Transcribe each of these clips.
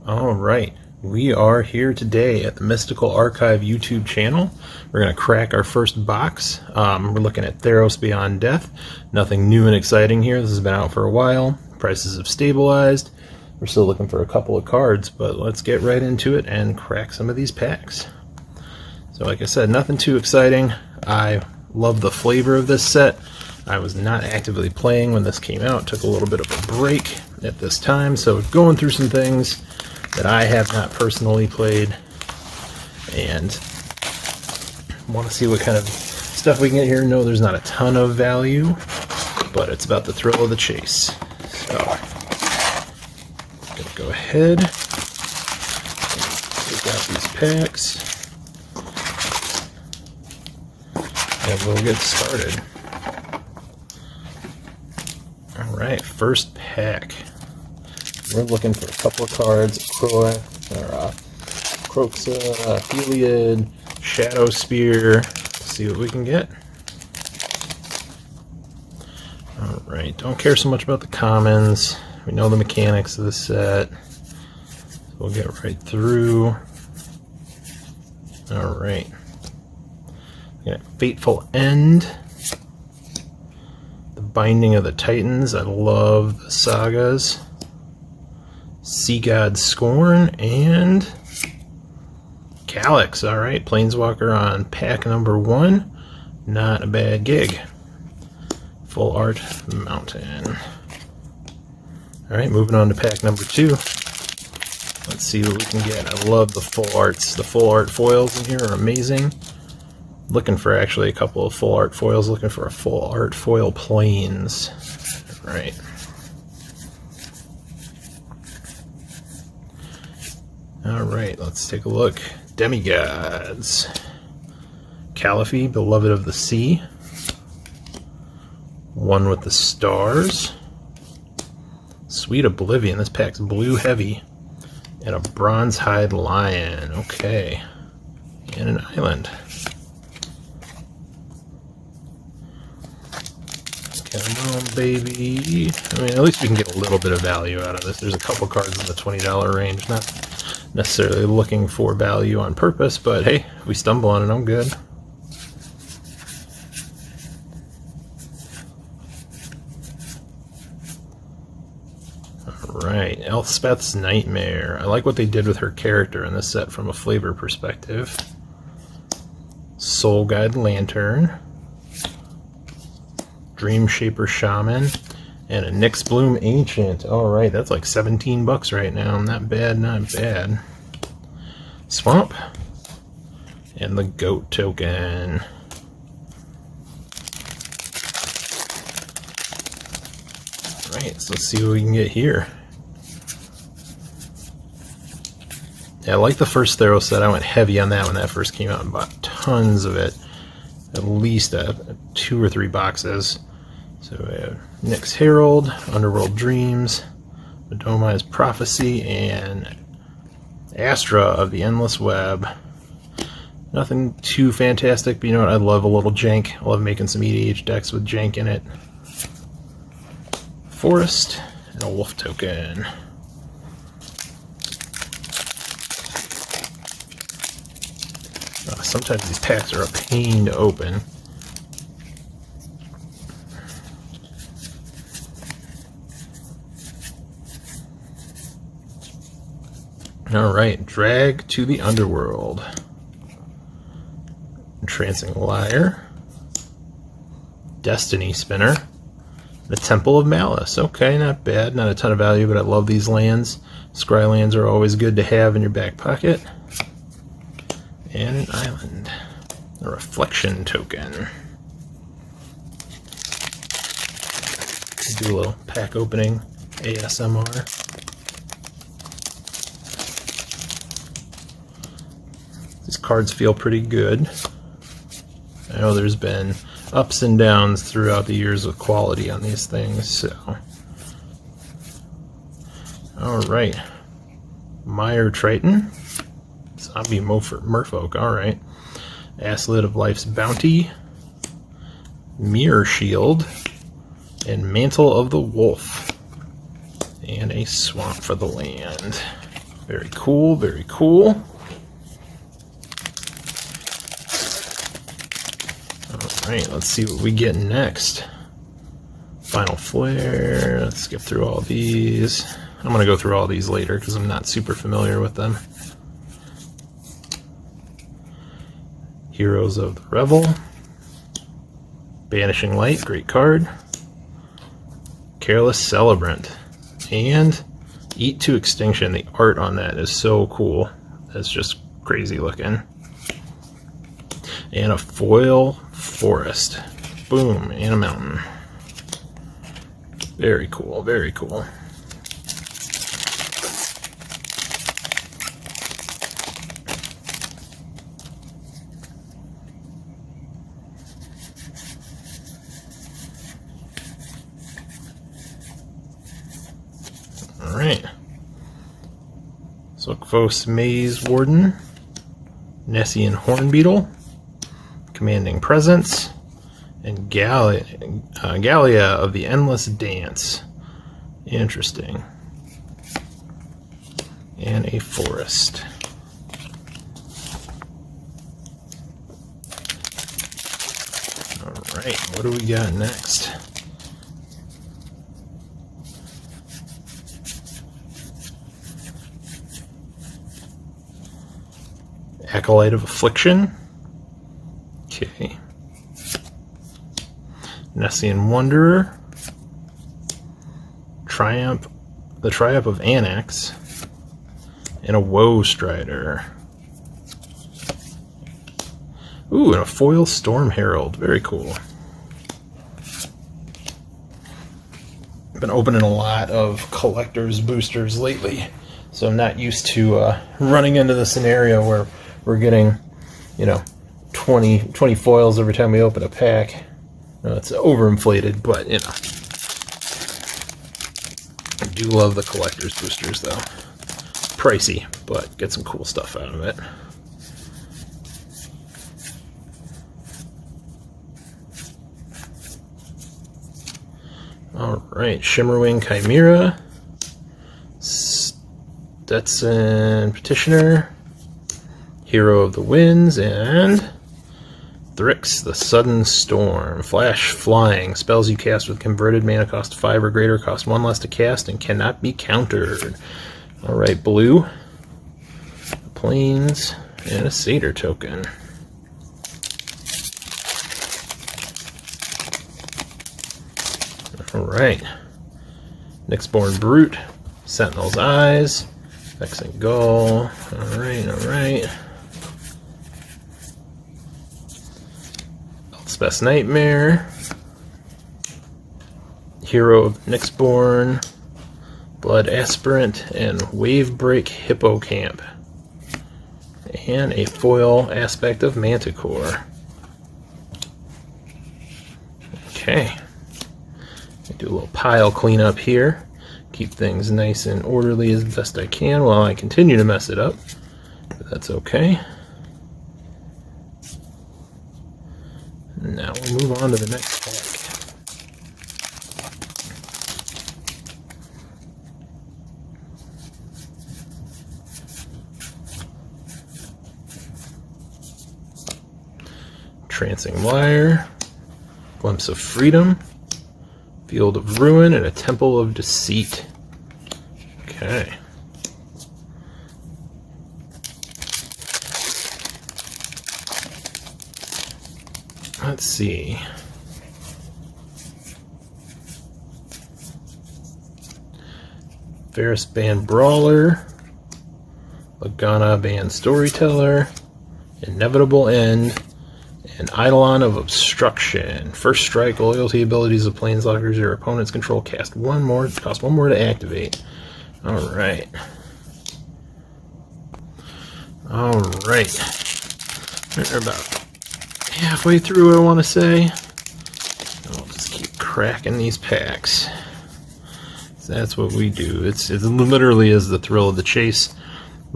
Alright, we are here today at the Mystical Archive YouTube channel. We're going to crack our first box. We're looking at Theros Beyond Death. Nothing new and exciting here. This has been out for a while. Prices have stabilized. We're still looking for a couple of cards, but let's get right into it and crack some of these packs. So like I said, nothing too exciting. I love the flavor of this set. I was not actively playing when this came out. Took a little bit of a break at this time, so going through some things that I have not personally played and want to see what kind of stuff we can get here. No, there's not a ton of value, but it's about the thrill of the chase. So I'm going to go ahead and take out these packs and we'll get started. Alright, first pack. We're looking for a couple of cards. Croxa, Heliod, Shadow Spear. Let's see what we can get. Alright, don't care so much about the commons. We know the mechanics of the set. So we'll get right through. Alright. Fateful End. The Binding of the Titans. I love the sagas. Sea God Scorn and Calyx. Alright, Planeswalker on pack number 1. Not a bad gig. Full Art Mountain. Alright, moving on to pack number 2. Let's see what we can get. I love the full arts. The full art foils in here are amazing. Looking for actually a couple of full art foils. Looking for a full art foil Plains. Alright. Alright, let's take a look. Demigods. Caliphate, Beloved of the Sea. One with the Stars. Sweet Oblivion, this pack's blue heavy. And a Bronzehide Lion, okay. And an island. Come on, baby. I mean, at least we can get a little bit of value out of this. There's a couple cards in the $20 range, not necessarily looking for value on purpose, but hey, if we stumble on it, I'm good. Alright, Elspeth's Nightmare. I like what they did with her character in this set from a flavor perspective. Soul Guide Lantern. Dream Shaper Shaman. And a Nyx Bloom Ancient. Alright, that's like 17 bucks right now. Not bad, not bad. Swamp. And the Goat Token. Alright, so let's see what we can get here. Yeah, I like the first Theros set. I went heavy on that when that first came out and bought tons of it. At least 2 or 3 boxes. So we have Nyx Herald, Underworld Dreams, Madomi's Prophecy, and Astra of the Endless Web. Nothing too fantastic, but you know what? I love a little jank. I love making some EDH decks with jank in it. Forest, and a Wolf Token. Sometimes these packs are a pain to open. Alright, Drag to the Underworld. Entrancing Lyre. Destiny Spinner. The Temple of Malice. Okay, not bad. Not a ton of value, but I love these lands. Scry lands are always good to have in your back pocket. And an island. A Reflection Token. Do a little pack opening ASMR. These cards feel pretty good. I know there's been ups and downs throughout the years with quality on these things, so. Alright. Mire Triton. Zombie Merfolk, alright. Aslet of Life's Bounty. Mirror Shield. And Mantle of the Wolf. And a Swamp for the land. Very cool, very cool. Alright, let's see what we get next. Final Flare. Let's skip through all these. I'm going to go through all these later because I'm not super familiar with them. Heroes of the Revel. Banishing Light, great card. Careless Celebrant. And Eat to Extinction. The art on that is so cool. That's just crazy looking. And a foil forest. Boom, and a mountain. Very cool, very cool. Alright. Zokvos Maze Warden. Nessian Hornbeetle. Commanding Presence. And Gallia of the Endless Dance. Interesting. And a forest. Alright, what do we got next? Acolyte of Affliction. Okay. Nessian Wanderer. The Triumph of Annex. And a Woe Strider. Ooh, and a foil Storm Herald. Very cool. Been opening a lot of collector's boosters lately, so I'm not used to running into the scenario where we're getting, 20 foils every time we open a pack. It's overinflated, but, I do love the collector's boosters, though. Pricey, but get some cool stuff out of it. Alright, Shimmerwing Chimera, Stetson Petitioner, Hero of the Winds, and Thrix, the Sudden Storm. Flash Flying. Spells you cast with converted mana cost 5 or greater cost 1 less to cast and cannot be countered. Alright, blue. Plains, and a Satyr token. Alright. Nyxborn Brute. Sentinel's Eyes. Vexing Gull. Alright, alright. Elspeth's Nightmare. Hero of Nyxborn. Blood Aspirant, and Wavebreak Hippocamp. And a foil Aspect of Manticore. Okay. Do a little pile cleanup here. Keep things nice and orderly as best I can while I continue to mess it up. But that's okay. Now we'll move on to the next pack. Trancing Wire, Glimpse of Freedom, Field of Ruin, and a Temple of Deceit. Okay. Let's see. Theros Beyond Brawler, Lagana Band Storyteller, Inevitable End, and Eidolon of Obstruction. First strike, loyalty abilities of planeswalkers your opponents control cost one more to activate. Alright. Alright. We're about halfway through, I want to say. I'll just keep cracking these packs. That's what we do. It literally is the thrill of the chase.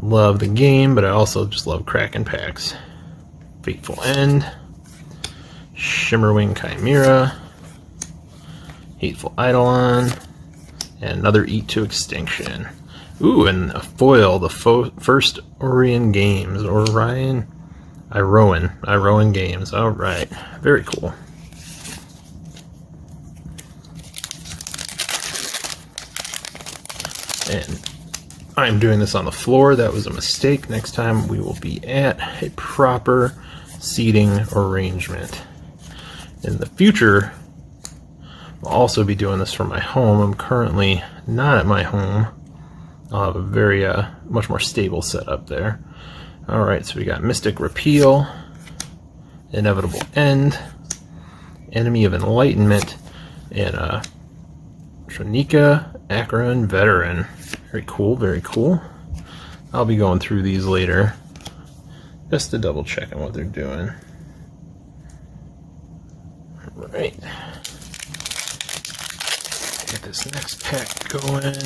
Love the game, but I also just love cracking packs. Fateful End. Shimmerwing Chimera, Hateful Eidolon, and another Eat to Extinction. Ooh, and a foil, the first Orion Games, Iroan Games. All right, very cool. And I'm doing this on the floor. That was a mistake. Next time we will be at a proper seating arrangement. In the future, I'll also be doing this from my home. I'm currently not at my home. I'll have a very much more stable setup there. All right, so we got Mystic Repeal, Inevitable End, Enemy of Enlightenment, and Tronika Akron Veteran. Very cool, very cool. I'll be going through these later just to double check on what they're doing. All right. Get this next pack going.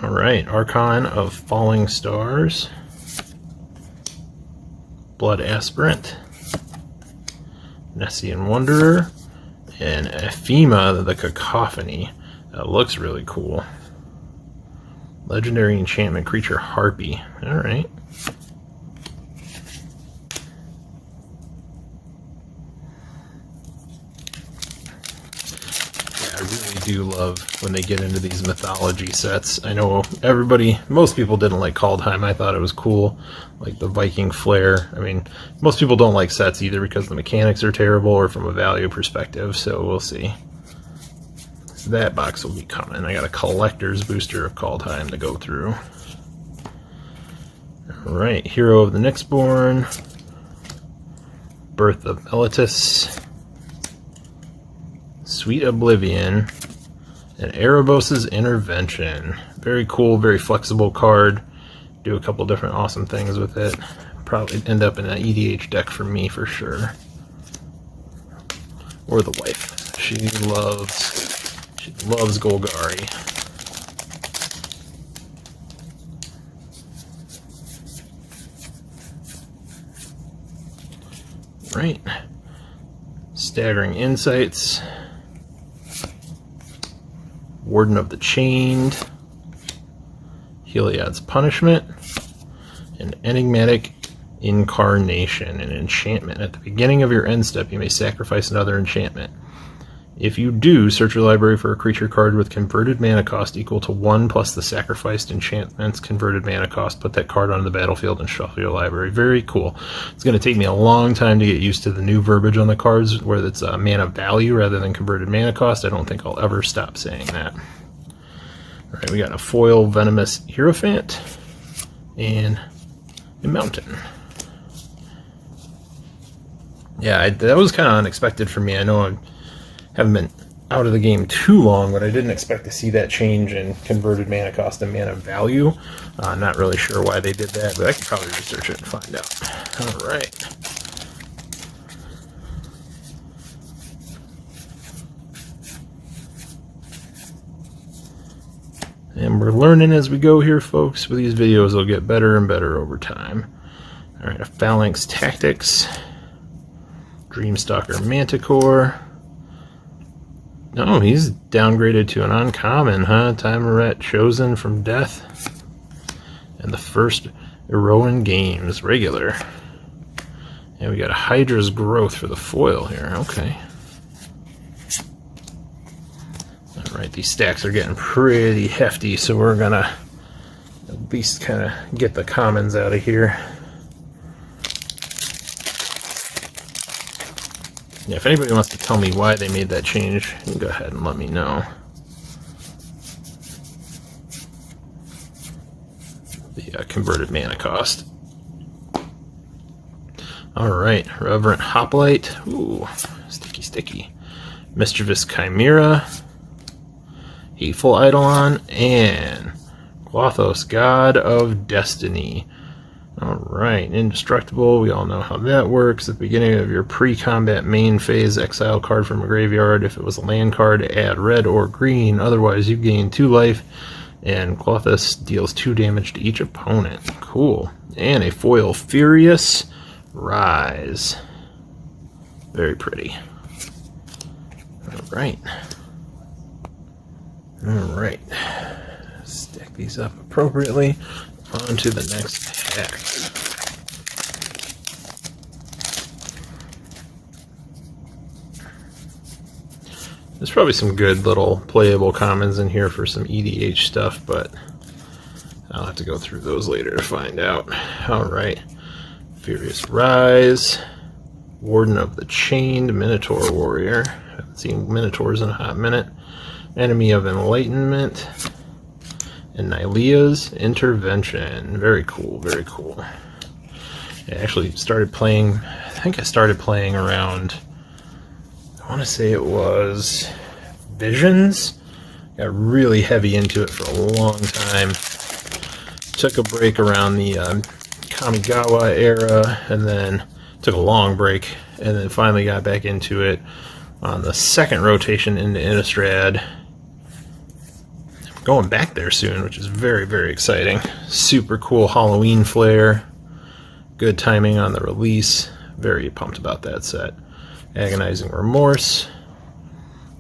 Alright, Archon of Falling Stars, Blood Aspirant, Nessian Wanderer, and Ephema the Cacophony. That looks really cool. Legendary enchantment creature Harpy. Alright. I really do love when they get into these mythology sets. I know most people didn't like Kaldheim. I thought it was cool, like the Viking Flare. I mean, most people don't like sets either because the mechanics are terrible or from a value perspective, so we'll see. So that box will be coming. I got a collector's booster of Kaldheim to go through. Alright, Hero of the Nyxborn, Birth of Meletis, Sweet Oblivion, and Erebos' Intervention. Very cool, very flexible card. Do a couple different awesome things with it. Probably end up in an EDH deck for me for sure. Or the wife. She loves Golgari. Right. Staggering Insights, Warden of the Chained, Heliod's Punishment, and Enigmatic Incarnation, an enchantment. At the beginning of your end step, you may sacrifice another enchantment. If you do, search your library for a creature card with converted mana cost equal to 1 plus the sacrificed enchantment's converted mana cost. Put that card onto the battlefield and shuffle your library. Very cool. It's going to take me a long time to get used to the new verbiage on the cards where it's mana value rather than converted mana cost. I don't think I'll ever stop saying that. Alright, we got a foil Venomous Hierophant and a Mountain. Yeah, that was kind of unexpected for me. I know I haven't been out of the game too long, but I didn't expect to see that change in converted mana cost and mana value. Not really sure why they did that, but I could probably research it and find out. Alright. And we're learning as we go here, folks. With these videos, they'll get better and better over time. Alright, a Phalanx Tactics, Dreamstalker Manticore. No, he's downgraded to an uncommon, huh? Timuret Chosen from Death. And the first Iroan Games regular. And we got a Hydra's Growth for the foil here. Okay. Alright, these stacks are getting pretty hefty, so we're gonna at least kind of get the commons out of here. Yeah, if anybody wants to tell me why they made that change, you can go ahead and let me know. The converted mana cost. Alright, Reverent Hoplite. Ooh, sticky, sticky. Mischievous Chimera. Hateful Eidolon. And Quathos, God of Destiny. Alright, Indestructible, we all know how that works. At the beginning of your pre-combat main phase, exile a card from a graveyard. If it was a land card, add red or green. Otherwise, you gain 2 life, and Quathos deals 2 damage to each opponent. Cool. And a foil Furious Rise. Very pretty. Alright. Alright. Stack these up appropriately. On to the next pack. There's probably some good little playable commons in here for some EDH stuff, but I'll have to go through those later to find out. Alright. Furious Rise. Warden of the Chained, Minotaur Warrior. Haven't seen Minotaurs in a hot minute. Enemy of Enlightenment. And Nylea's Intervention. Very cool, very cool. I actually started playing, I think I started playing around, I want to say it was Visions. Got really heavy into it for a long time. Took a break around the Kamigawa era, and then took a long break, and then finally got back into it on the second rotation into Innistrad. I'm going back there soon, which is very, very exciting. Super cool Halloween flare. Good timing on the release. Very pumped about that set. Agonizing Remorse.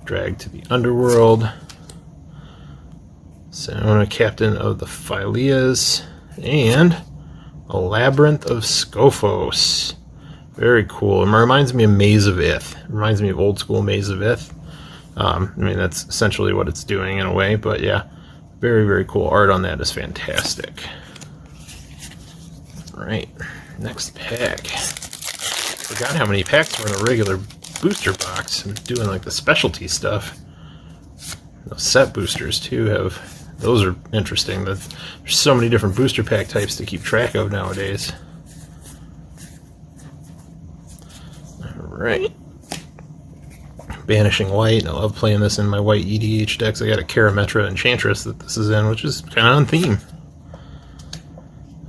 Drag to the Underworld. Sonona, Captain of the Phileas. And a Labyrinth of Scophos. Very cool. It reminds me of Maze of Ith. It reminds me of old school Maze of Ith. I mean, that's essentially what it's doing in a way, but yeah, very, very cool. Art on that is fantastic. Alright, next pack. Forgot how many packs were in a regular booster box. I'm doing like the specialty stuff. Those set boosters too those are interesting. There's so many different booster pack types to keep track of nowadays. Alright. Banishing Light. I love playing this in my white EDH decks. I got a Karametra Enchantress that this is in, which is kind of on theme.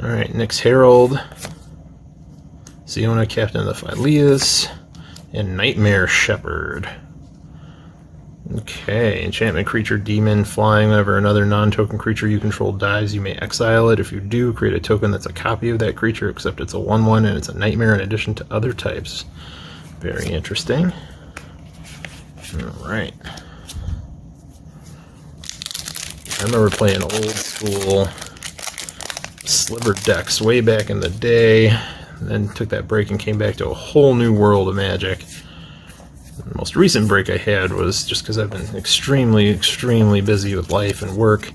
Alright, Nyx Herald. Sonona, Captain of the Phileas. And Nightmare Shepherd. Okay, enchantment creature, demon, flying. Whenever another non-token creature you control dies, you may exile it. If you do, create a token that's a copy of that creature, except it's a 1/1 and it's a nightmare in addition to other types. Very interesting. Alright. I remember playing old school sliver decks way back in the day, and then took that break and came back to a whole new world of Magic. The most recent break I had was just because I've been extremely, extremely busy with life and work.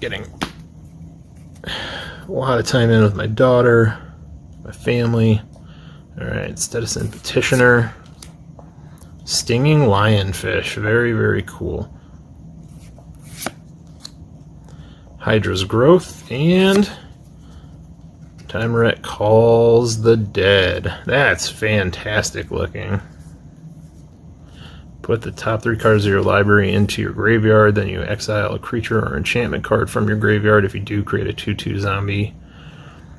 Getting a lot of time in with my daughter, my family. Alright, Citizen Petitioner. Stinging Lionfish. Very, very cool. Hydra's Growth. And Timuret Calls the Dead. That's fantastic looking. Put the top 3 cards of your library into your graveyard, then you exile a creature or enchantment card from your graveyard. If you do, create a 2/2 zombie.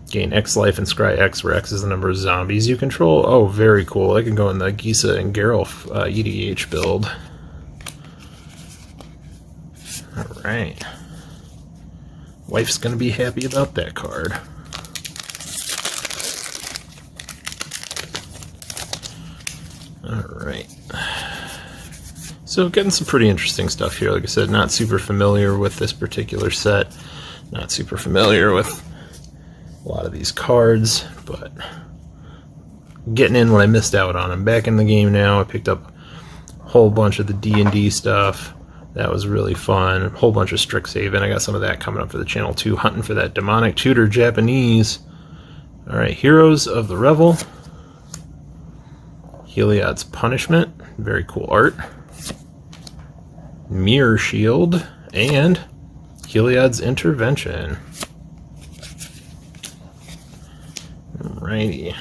Gain X life and scry X, where X is the number of zombies you control. Oh, very cool. I can go in the Gisa and Geralf EDH build. Alright. Wife's going to be happy about that card. Alright. So getting some pretty interesting stuff here. Like I said, not super familiar with this particular set. Not super familiar with a lot of these cards, but getting in what I missed out on. I'm back in the game now. I picked up a whole bunch of the D&D stuff. That was really fun. A whole bunch of Strixhaven. I got some of that coming up for the channel too. Hunting for that demonic tutor Japanese. Alright, Heroes of the Revel. Heliod's Punishment. Very cool art. Mirror Shield. And Heliod's Intervention. Alrighty.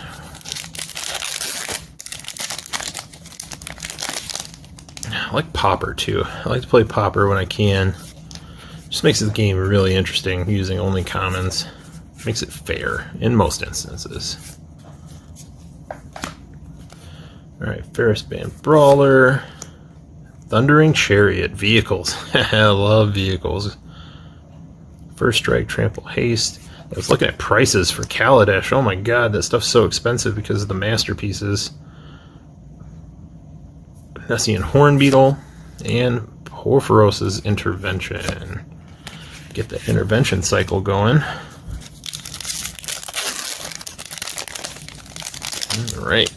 I like Pauper too. I like to play Pauper when I can. Just makes the game really interesting using only commons. Makes it fair in most instances. Alright, Ferris Band Brawler. Thundering Chariot. Vehicles. I love vehicles. First Strike, Trample, Haste. I was looking at prices for Kaladesh. Oh my god, that stuff's so expensive because of the masterpieces. Nessian Hornbeetle and Porphyros's Intervention. Get the intervention cycle going. Alright.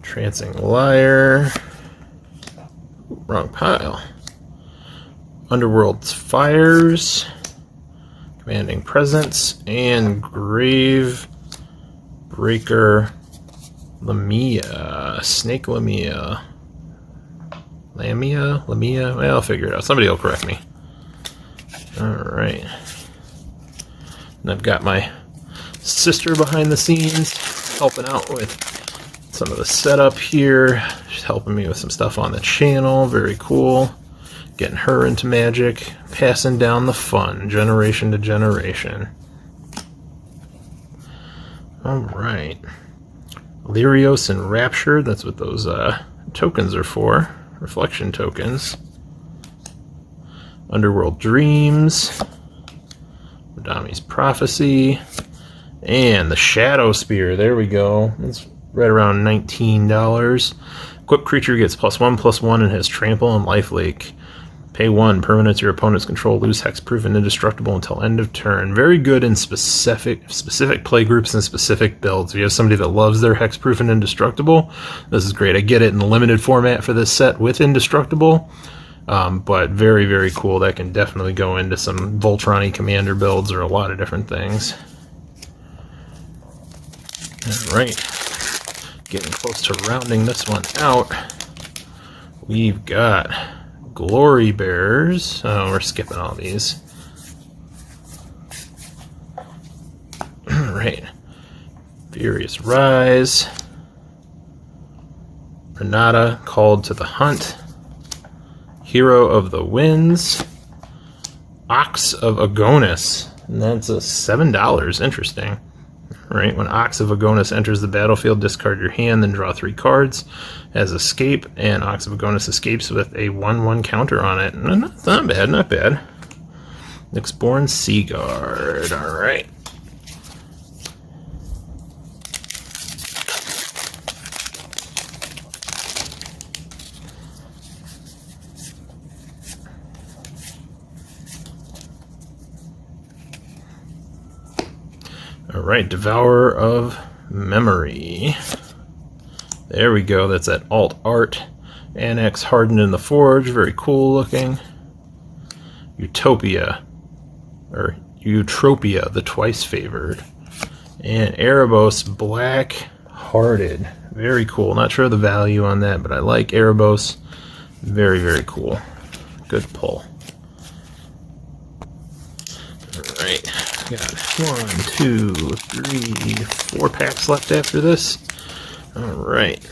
Trancing Liar. Wrong pile. Underworld's Fires. Commanding Presence. And Grave Breaker Lamia. Snake Lamia. Lamia? Well, I'll figure it out. Somebody will correct me. Alright. And I've got my sister behind the scenes helping out with some of the setup here. She's helping me with some stuff on the channel. Very cool. Getting her into Magic. Passing down the fun. Generation to generation. Alright. Lyrios and Rapture. That's what those tokens are for. Reflection tokens. Underworld Dreams. Madami's Prophecy. And the Shadow Spear. There we go. It's right around $19. Equipped creature gets +1/+1 and has Trample and Lifelink. Pay 1. Permanents your opponent's control lose hexproof and indestructible until end of turn. Very good in specific play groups and specific builds. If you have somebody that loves their hexproof and indestructible, this is great. I get it in the limited format for this set with indestructible, but very, very cool. That can definitely go into some Voltron-y commander builds or a lot of different things. Alright, getting close to rounding this one out. We've got Glory Bearers. Oh, we're skipping all these. Right. Furious Rise. Renata, Called to the Hunt. Hero of the Winds. Ox of Agonis. And that's a $7. Interesting. Right, when Ox of Agonis enters the battlefield, discard your hand, then draw 3 cards as escape, and Ox of Agonis escapes with a 1/1 counter on it. Not bad, not bad. Nyxborn Seaguard, alright. Alright, Devourer of Memory. There we go, that's that alt art. Annex Hardened in the Forge, very cool looking. Utopia, the Twice Favored. And Erebos Black Hearted. Very cool. Not sure of the value on that, but I like Erebos. Very, very cool. Good pull. Alright. Got 1, 2, 3, 4 packs left after this. Alright.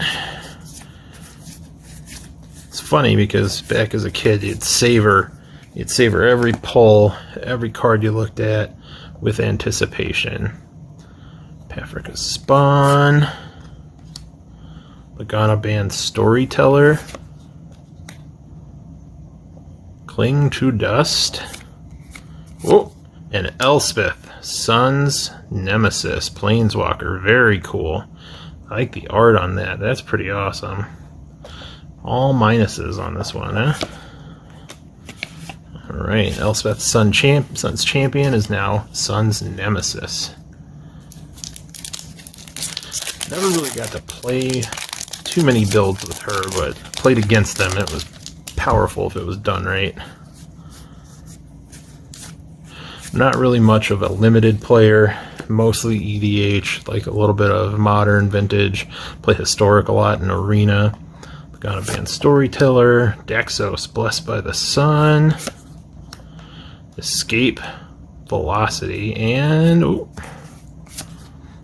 It's funny because back as a kid you'd savor every pull, every card you looked at with anticipation. Paprika Spawn. Lagana Band Storyteller. Cling to Dust. Whoa! And Elspeth, Sun's Nemesis, Planeswalker, very cool. I like the art on that, that's pretty awesome. All minuses on this one, huh? Alright, Elspeth, Sun's Champion is now Sun's Nemesis. Never really got to play too many builds with her, but played against them. It was powerful if it was done right. Not really much of a limited player, mostly EDH, like a little bit of modern, vintage, play historic a lot in Arena. Lagana Band Storyteller, Daxos, Blessed by the Sun, Escape, Velocity, and ooh,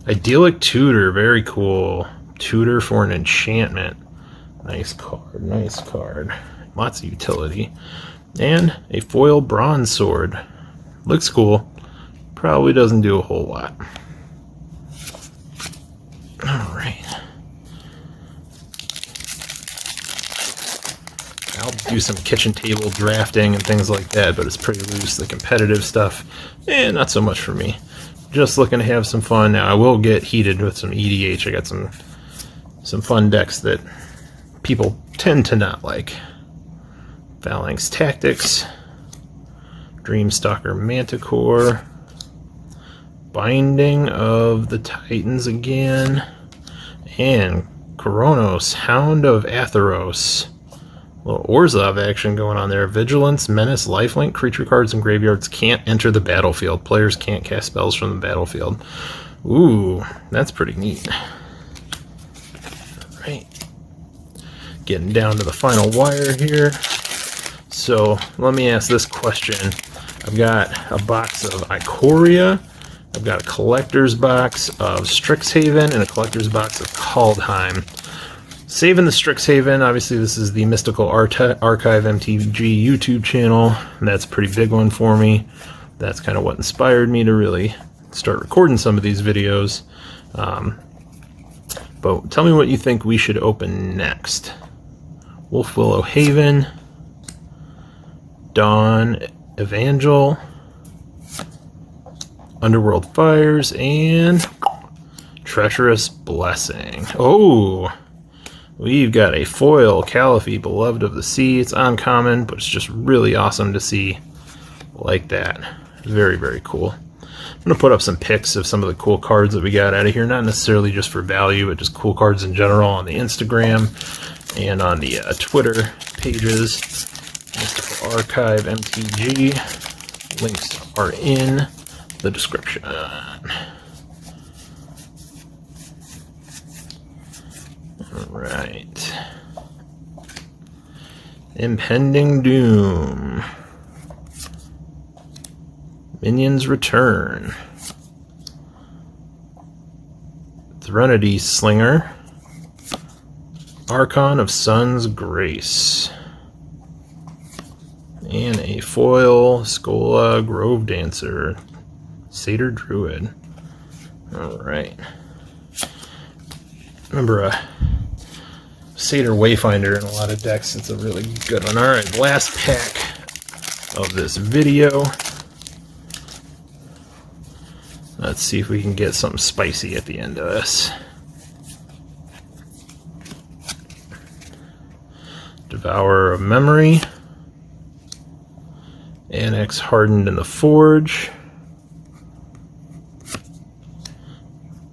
Idyllic Tutor, very cool. Tutor for an enchantment. Nice card, nice card. Lots of utility. And a foil bronze sword. Looks cool. Probably doesn't do a whole lot. Alright. do some kitchen table drafting and things like that, but it's pretty loose. The competitive stuff, not so much for me. Just looking to have some fun. Now I will get heated with some EDH. I got some fun decks that people tend to not like. Phalanx Tactics, Dreamstalker Manticore, Binding of the Titans again, and Koronos, Hound of Atheros. A little Orzhov action going on there. Vigilance, Menace, Lifelink. Creature cards in graveyards can't enter the battlefield. Players can't cast spells from the battlefield. Ooh, that's pretty neat. Alright. Getting down to the final wire here. So, let me ask this question. I've got a box of Ikoria. I've got a collector's box of Strixhaven and a collector's box of Kaldheim. Saving the Strixhaven, obviously this is the Mystical Archive MTG YouTube channel. That's a pretty big one for me. That's kind of what inspired me to really start recording some of these videos. But tell me what you think we should open next. Wolfwillow Haven, Dawn Evangel, Underworld Fires, and Treacherous Blessing. Oh, we've got a foil Calliphy, Beloved of the Sea. It's uncommon, but it's just really awesome to see like that. Very, very cool. I'm going to put up some pics of some of the cool cards that we got out of here. Not necessarily just for value, but just cool cards in general on the Instagram and on the Twitter pages. Mystical Archive MTG. Links are in the description. Alright. Impending Doom. Minions Return. Threnody Slinger. Archon of Sun's Grace. And a foil Skola Grove Dancer. Satyr Druid. Alright. Remember a Satyr Wayfinder in a lot of decks. It's a really good one. Alright, last pack of this video. Let's see if we can get something spicy at the end of this. Devourer of Memory. Annex Hardened in the Forge.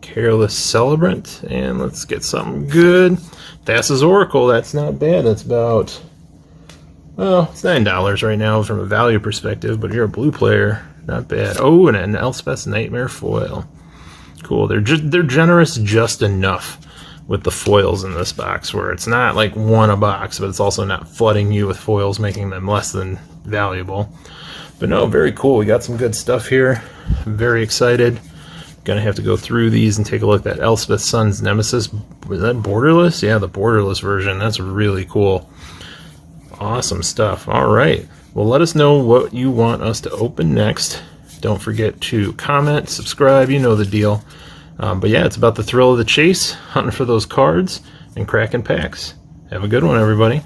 Careless Celebrant, and let's get something good. Thassa's Oracle, that's not bad. That's about, well, it's $9 right now from a value perspective, but you're a blue player, not bad. Oh, and an Elspeth's Nightmare foil. Cool. They're generous just enough with the foils in this box, where it's not like one a box, but it's also not flooding you with foils, making them less than valuable. But no, very cool. We got some good stuff here. I'm very excited. Gonna have to go through these and take a look at that Elspeth Sun's Nemesis. Was that borderless? Yeah, the borderless version. That's really cool. Awesome stuff. Alright. Well, let us know what you want us to open next. Don't forget to comment, subscribe, you know the deal. But yeah, it's about the thrill of the chase, hunting for those cards, and cracking packs. Have a good one, everybody.